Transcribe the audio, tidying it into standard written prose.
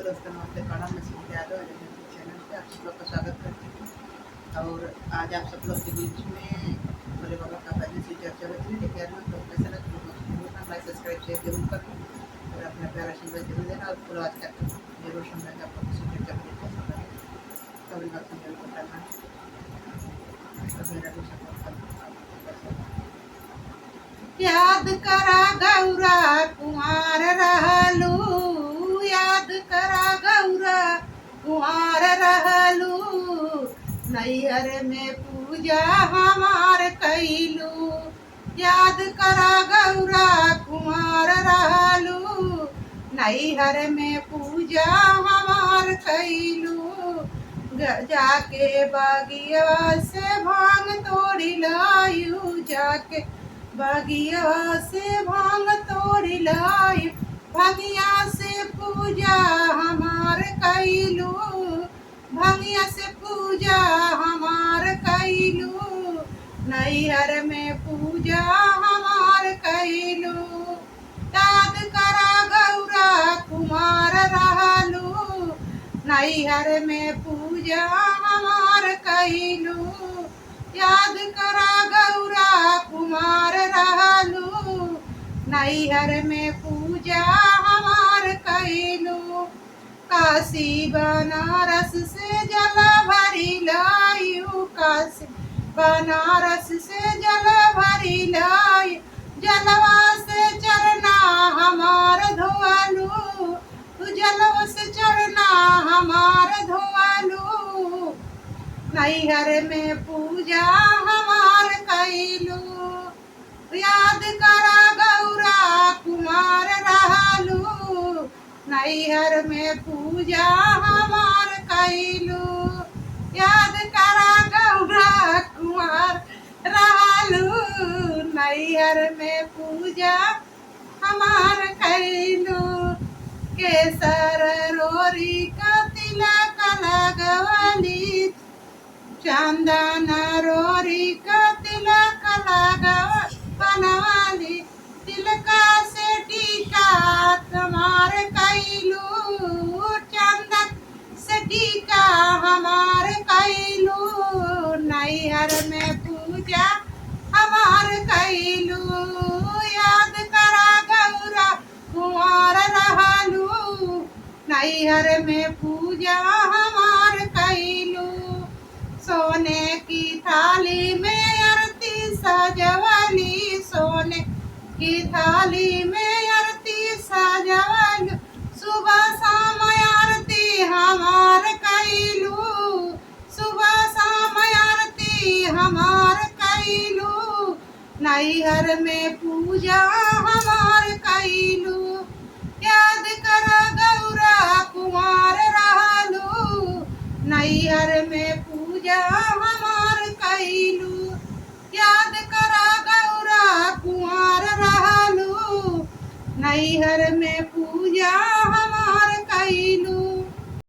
दोस्तों नमस्ते प्रणाम। मैं सुनीता यादव यूट्यूब चैनल पे आप सब लोग का स्वागत करती हूँ। और आज आप सब लोग के बीच में भोले बाबा का भजन से चर्चा होती है। लेकिन तो कैसा लगा लाइक सब्सक्राइब शेयर जरूर करना और अपना प्यार आशीर्वाद जरूर देना और पूरा आज का जरूर सुनना कि आपको किसी चर्चा मुझे पसंद आए तो मेरी बात जरूर बताना और मेरा भी सपोर्ट करना। याद करा गौरा कुमार रहलू, याद करा गौरा कुमार रहलू, नैहर में पूजा हमार कैलू। याद करा गौरा कुमार रहलू, नैहर में पूजा हमार कैलू। जाके बागिया से भांग तोड़ी लायू, जाके बगिया से भांग तोड़ी लाई, भंगिया से पूजा हमार कैलू, भंगिया से पूजा हमार कैलू, नैहर में पूजा हमार कैलू। याद करा गौरा कुमार रहलू, नैहर में पूजा हमार कैलू। याद करा गौरा कुमार रहलू, नैहर में पूजा हमार कैलू। काशी बनारस से जल भरी लायू, काशी बनारस से जल भरी लायू, जलवा से चरना हमार धोलू, जलवा से चरना हमार धोलू, नैहर में पूजा हमार कैलू। याद करा गौरा कुमार रहलू, नैहर में पूजा हमार कैलू। याद करा गौरा कुमार रहलू, नैहर में पूजा हमार कैलू। केसर रोरी का तिलक लगवली, चंदन रोरी का तिलक बनवाली, तिलका से टीका हमार कैलू, चंदन से टीका हमार कैलू, नैहर में पूजा हमार कैलू। याद करा गौरा कुमार रहलू, नैहर में पूजा हमार कैलू। सोने की थाली में आरती सजवली, सोने की थाली में आरती सजवली, सुबह शाम आरती हमार कैलू, सुबह शाम आरती हमार कैलू, नैहर में पूजा हमार कैलू। याद करा गौरा कुमार रहलू, नैहर में पूजा हमार कैलू। याद करा गौरा कुमार रहलू, नैहर में पूजा हमार कैलू।